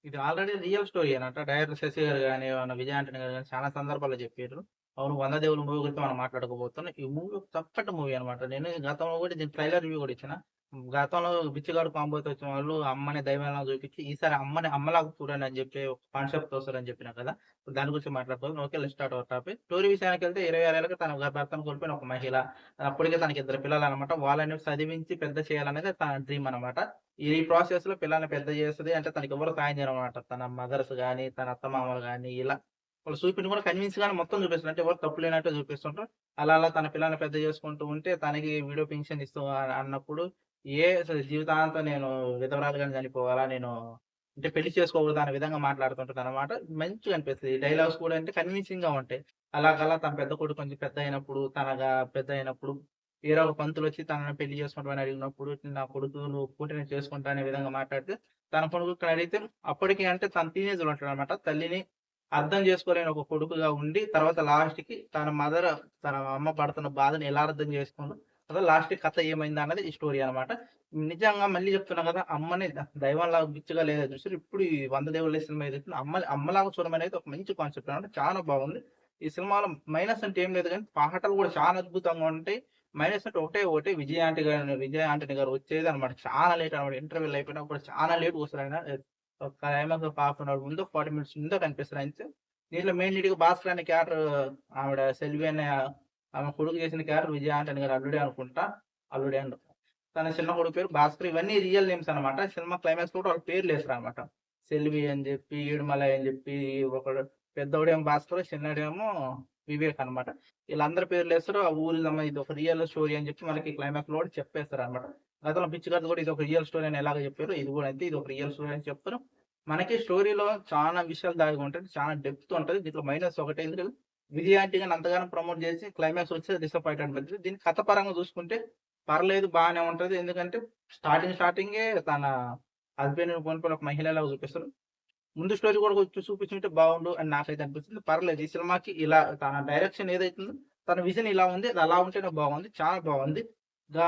ఇది already real స్టోరీయేనంట. Director 'Shashi' గారు గాని, మన 'విజయ్ ఆంటనీ' గారు గాని చాలా సందర్భాల్లో చెప్పిర్రు. అవును 'వంద దేవుల' మూవీ గురించి మనం మాట్లాడుకోబోతున్నాం. ఈ మూవీ ఒక చక్కటి మూవీ అనమాట. నేను గతంలో కూడా దీని ట్రైలర్ రివ్యూ కూడా ఇచ్చిన. గతంలో 'బిచ్చగాడు' కాంబోతో వచ్చిన వాళ్ళు అమ్మని దైవంలా చూపించి, ఈసారి అమ్మని అమ్మలాగా చూడండి అని చెప్పి ఒక కాన్సెప్ట్‌తో వస్తారని చెప్పినా కదా! ఇప్పుడు దాని గురించి మాట్లాడుకుందాం. Okay. Let's start our topic. Story విషయానికెళ్తే 26 ఏళ్ళకి తన భర్తను కోల్పోయిన ఒక మహిళ. అప్పటికే తనకి ఇద్దరు పిల్లలనమాట. వాళ్ళని చదివించి పెద్ద చేయాలనేది తన డ్రీమ్ అనమాట. ఈ ప్రాసెస్‌లో పిల్లల్ని పెద్ద చేస్తది. అంటే తనకెవ్వరు సాయం చేయరనమాట. తన మదర్స్ గాని, తన అత్తమామలు గాని ఇలా వాళ్ళు చూపించడం కూడా కన్విన్స్ మొత్తం చూపిస్తారు. అంటే ఎవరు తప్పు లేనట్టు చూపిస్తుంటారు. అలా అలా తన పిల్లల్ని పెద్ద చేసుకుంటూ ఉంటే తనకి విడో పింఛన్ ఇస్తూ అన్నప్పుడు అసలు జీవితాంతం నేను విధవరాలుగానే చనిపోవాలా? నేను అంటే పెళ్లి చేసుకోకూడదు అనే విధంగా మాట్లాడుతుంటదనమాట. మంచిగా అనిపిస్తది. ఈ డైలాగ్స్ కూడా అంటే కన్విన్సింగ్‌గా ఉంటాయి. అలాగలా తన పెద్ద కొడుకు కొంచెం పెద్దయినప్పుడు, తనగా పెద్దయినప్పుడు వేరే ఒక పంతులొచ్చి తనని పెళ్లి చేసుకుంటావని అడిగినప్పుడు, నా కొడుకు నువ్వు ఒప్పుకుంటే నేను చేసుకుంటా అనే విధంగా మాట్లాడితే, తన కొడుకుని అడిగితే అప్పటికి అంటే తను టీనేజ్‌లో ఉంటాడనమాట. తల్లిని అర్థం చేసుకోలేని ఒక కొడుకుగా ఉండి, తర్వాత లాస్ట్‌కి తన తన అమ్మ పడుతున్న బాధని ఎలా అర్థం చేసుకుందో, అసలు లాస్ట్‌కి కథ ఏమైందన్నది ఈ స్టోరీ అనమాట. నిజంగా మళ్ళీ చెప్తున్నా కదా! అమ్మని దైవంలాగా బిచ్చుగా లేదా చూసారు. ఇప్పుడు ఈ 'వంద దేవుళ్ళ' సినిమా ఏదైతే అమ్మలాగా చూడమనేది ఒక మంచి కాన్సెప్ట్ అనమాట. చాలా బాగుంది. ఈ సినిమాలో మైనస్ అంటే ఏం లేదు గానీ, పాటలు కూడా చాలా అద్భుతంగా ఉంటాయి. మైనస్ అంటే ఒకటే ఒకటి విజయ్ ఆంటనీ గారు వచ్చేదనమాట. చాలా లేట్ అనమాట. ఇంటర్వెల్ అయిపోయినా కూడా చాలా లేట్‌గా వస్తారాయన. ఒక క్లైమాక్స్ ఒక హాఫ్ అన్ అవర్ ముందో, 40 మినిట్స్ ముందో కనిపిస్తారు అంతే. దీంట్లో మెయిన్ లీడ్‌గా భాస్కర్ అనే క్యారెక్టర్ ఆవిడ సెల్వి అనే ఆమె కొడుకు చేసిన క్యారెక్టర్ విజయ్ ఆంటనీ గారి అల్లుడే అనుకుంటా. అల్లుడే అండ్ తన చిన్న కొడుకు పేరు భాస్కర్. ఇవన్నీ రియల్ నేమ్స్ అనమాట. సినిమా క్లైమాక్స్‌లో కూడా వాళ్ళ పేర్లేసారనమాట. సెల్వి అని చెప్పి, ఏడుమలై అని చెప్పి ఒకడు పెద్దోడేమో భాస్కర్, చిన్నోడేమో వివేక్ అనమాట. వీళ్ళందరి పేర్లేస్తారు. ఆ ఊరిలో ఇది ఒక రియల్ స్టోరీ అని చెప్పి మనకి క్లైమాక్స్‌లో కూడా చెప్పేస్తారనమాట. గతంలో 'పిచ్చిగాడిది' కూడా ఇది ఒక రియల్ స్టోరీ అని ఎలాగో చెప్పారో, ఇది కూడా అంతే. ఇది ఒక రియల్ స్టోరీ అని చెప్తారు. మనకి స్టోరీలో చాలా విషయాలు దాగి ఉంటాయి. చాలా డెప్త్ ఉంటది. దీంట్లో మైనస్ ఒకటే ఎందుకంటే విజయ్ ఆంటీ గారిని అంతగానం ప్రమోట్ చేసి క్లైమాక్స్ వచ్చి డిసప్పాయింట్ అనిపించింది. దీన్ని కథ పరంగా చూసుకుంటే పర్లేదు బానే ఉంటది. ఎందుకంటే స్టార్టింగే తన హస్బెండ్‌ని కోల్పోయిన ఒక మహిళలాగా చూపిస్తారు. ముందు స్టోరీ కూడా కొంచెం చూపించుంటే బాగుండు అని నాకైతే అనిపిస్తుంది. పర్లేదు ఈ సినిమాకి ఇలా తన డైరెక్షన్ ఏదైతుందో తన విజన్ ఇలా ఉంది. అది అలా ఉంటేనే బాగుంది. చాలా బాగుంది.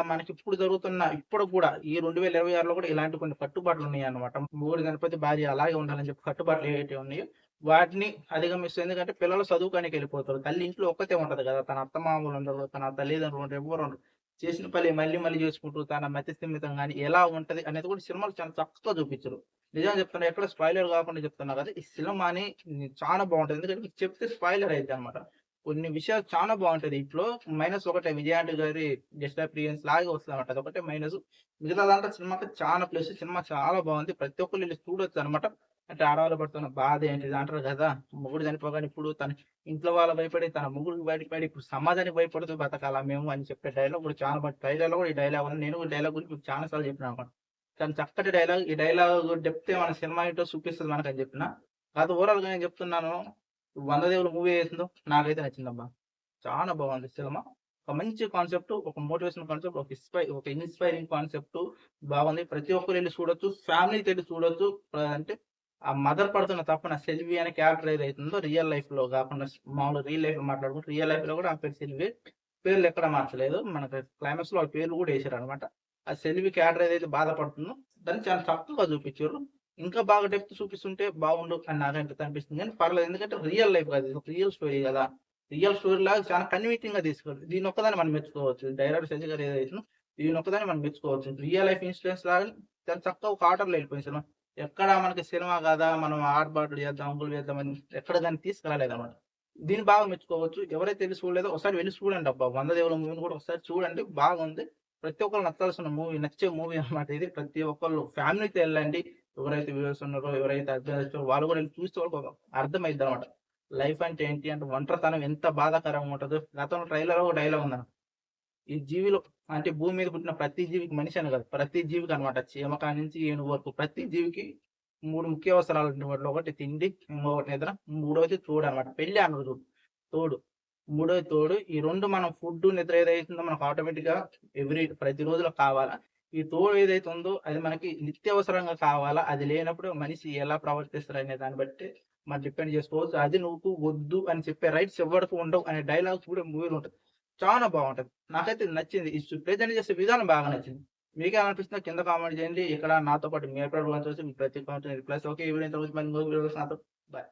మనకి ఇప్పుడు కూడా ఈ 2026లో కూడా ఇలాంటి కొన్ని కట్టుబాట్లు ఉన్నాయన్నమాట. మొగుడు చనిపోతే భార్య అలాగే ఉండాలని చెప్పి కట్టుబాట్లు ఏవైతే ఉన్నాయో వాటిని అధిగమిస్తూ ఎందుకంటే పిల్లలు చదువుకోడానికి వెళ్ళిపోతారు. తల్లి ఇంట్లో ఒక్కతే ఉంటది కదా! తన అత్తమామలు ఉండరు. తన తల్లిదండ్రులు ఉండరు. ఎవ్వరు ఉండరు. చేసిన పని మళ్ళీ మళ్ళీ చేసుకుంటూ తన మతి స్థిమితం గాని ఎలా ఉంటది అనేది కూడా సినిమాలో చాలా చక్కగా చూపించారు. నిజంగా చెప్తున్నా. ఎక్కడ స్పాయిలర్ కాకుండా చెప్తున్నా కదా! ఈ సినిమాని చాలా బావుంటది. ఎందుకంటే మీకు చెప్తే స్పాయిలర్ అయిద్దనమాట. కొన్ని విషయాలు చాలా బావుంటది. ఇట్లో మైనస్ ఒకటే విజయాంటి గారి గెస్ట్ అపియరెన్స్ లాగే వస్తదనమాట. అదొకటే మైనస్. మిగతాదంతా సినిమాకి చాలా ప్లస్. సినిమా చాలా బావుంది. ప్రతి ఒక్కళ్ళు ఎళ్లి చూడొచ్చనమాట. అంటే ఆడవాళ్ళు పడుతున్న బాధ ఏంటిది అంటారు కదా! మొగుడు చనిపోగానే ఇప్పుడు తన ఇంట్లో వాళ్ళు భయపడి, తన మొగుడికి భయపడి, ఇప్పుడు సమాజానికి భయపడుతూ బతకాలా మేము అని చెప్పే డైలాగ్ కూడా చాలా ట్రైలర్‌లో కూడా ఈ డైలాగ్ ఉంది. నేను కూడా ఈ డైలాగ్ గురించి మీకు చాలా సార్లు చెప్పినాననమాట. చాలా చక్కటి డైలాగ్. ఈ డైలాగ్ డెప్తే మన సినిమా ఏంటో చూపిస్తది మనకని చెప్పిన. కాతే ఓవరాల్‌గా నేను చెప్తున్నాను. 'వంద దేవుళ్ళు' మూవీ ఏసిందో నాకైతే నచ్చిందబ్బా! చాలా బాగుంది సినిమా. ఒక మంచి కాన్సెప్ట్, ఒక మోటివేషనల్ కాన్సెప్ట్, ఒక ఇన్‌స్పైరింగ్ కాన్సెప్ట్ బాగుంది. ప్రతి ఒక్కరు ఎళ్లి చూడొచ్చు. ఫ్యామిలీతో ఎళ్లి చూడొచ్చు. అంటే ఆ మదర్ పడుతున్న తపన సెల్వి అనే క్యారెక్టర్ ఏదైతుందో రియల్ లైఫ్‌లో గాకుండా మామూలుగా రియల్ లైఫ్‌లో మాట్లాడుకుంటే రియల్ లైఫ్‌లో కూడా ఆమె పేరు సెల్వి. పేర్లు ఎక్కడ మార్చలేదు. మనకు క్లైమాక్స్‌లో వాళ్ళ పేర్లు కూడా ఏసారనమాట. ఆ సెల్వి క్యారెక్టర్ ఏదైతే బాధపడుతుందో దాన్ని చాలా చక్కగా చూపిచ్చిర్రు. ఇంకా బాగా డెప్త్ చూపిస్తుంటే బాగుండు అని నాకైతే అనిపిస్తుంది. కానీ పర్లేదు. ఎందుకంటే రియల్ లైఫ్ కాదు. ఇది ఒక రియల్ స్టోరీ గదా! రియల్ స్టోరీలాగా చాలా కన్విన్సింగ్‌గా తీసుకెళ్ళారు. దీన్నొక్కదాన్ని మనం మెచ్చుకోవచ్చు. డైరెక్టర్ శశి గారు ఏదైతుందో దీన్నొక్కదాన్ని మనం మెచ్చుకోవచ్చు. రియల్ లైఫ్ ఇన్సిడెంట్స్ లాగా చాలా చక్కగా ఒక ఆర్డర్‌లో ఎళ్ళిపోయింది సినిమా. ఎక్కడ మనకి సినిమా కాదా మనం ఆర్భాటాలు చేద్దాం, హంగులు చేద్దామని ఎక్కడ దాన్ని తీసుకురాలేదన్నమాట. దీన్ని బాగా మెచ్చుకోవచ్చు. ఎవరైతే ఎళ్లి చూడలేదో ఒకసారి వెళ్లి చూడండబ్బా! 'వంద దేవుళ్ళ' మూవీని కూడా ఒకసారి చూడండి. బాగుంది. ప్రతి ఒక్కళ్ళు నచ్చాల్సిన మూవీ, నచ్చే మూవీ అన్నమాట ఇది. ప్రతి ఒక్కళ్ళు ఫ్యామిలీతో ఎళ్ళండి. ఎవరైతే వ్యూవర్స్ ఉన్నారో, ఎవరైతే అభిమానిస్తారో వాళ్ళు కూడా ఎళ్లి చూస్తే వాళ్ళకి అర్థమైద్దన్నమాట. లైఫ్ అంటే ఏంటి అంటే ఒంటరితనం ఎంత బాధాకరంగా ఉంటదో. గతంలో ట్రైలర్‌లో ఒక డైలాగ్ ఉందన్నమాట. ఈ జీవిలో అంటే భూమి మీద పుట్టిన ప్రతి జీవికి మనిషి అని కాదు. ప్రతి జీవికి అన్నమాట. చీమ కాడ్నుంచి ఏనుగు వరకు ప్రతి జీవికి 3 ముఖ్య అవసరాలు ఉంటాయి. వాటిలో ఒకటి తిండి, ఇంకొకటి నిద్ర, మూడోది తోడన్నమాట. పెళ్లి అనరు చూడు. తోడు. మూడోది తోడు. ఈ 2 మనం ఫుడ్డు, నిద్ర ఏదైతుందో మనకు ఆటోమేటిక్‌గా ప్రతి రోజులో కావాలా. ఈ తోడు ఏదైతే ఉందో అది మనకి నిత్యవసరంగా కావాలా. అది లేనప్పుడు మనిషి ఎలా ప్రవర్తిస్తారనే దాన్ని బట్టి మనం డిపెండ్ చేసుకోవచ్చు. అది నువ్వు వద్దు అని చెప్పే రైట్స్ ఎవ్వడికి ఉండవు అనే డైలాగ్స్ కూడా మూవీలో ఉంటది. చాలా బావుంటది. నాకైతే నచ్చింది. ఈ ప్రెజెంట్ చేసే విధానం బాగా నచ్చింది. మీకేమనిపిస్తుందో కింద కామెంట్ చేయండి. ఇక్కడ నాతో పాటు మీ అభిప్రాయాలు పంచుకోవచ్చు. మీ ప్రతి కామెంట్‌ని రిప్లైస్ ఓకే. ఈ వీడియో ఇంతకుముందు మరి ఇంకో వీడియోలో నాతో బై.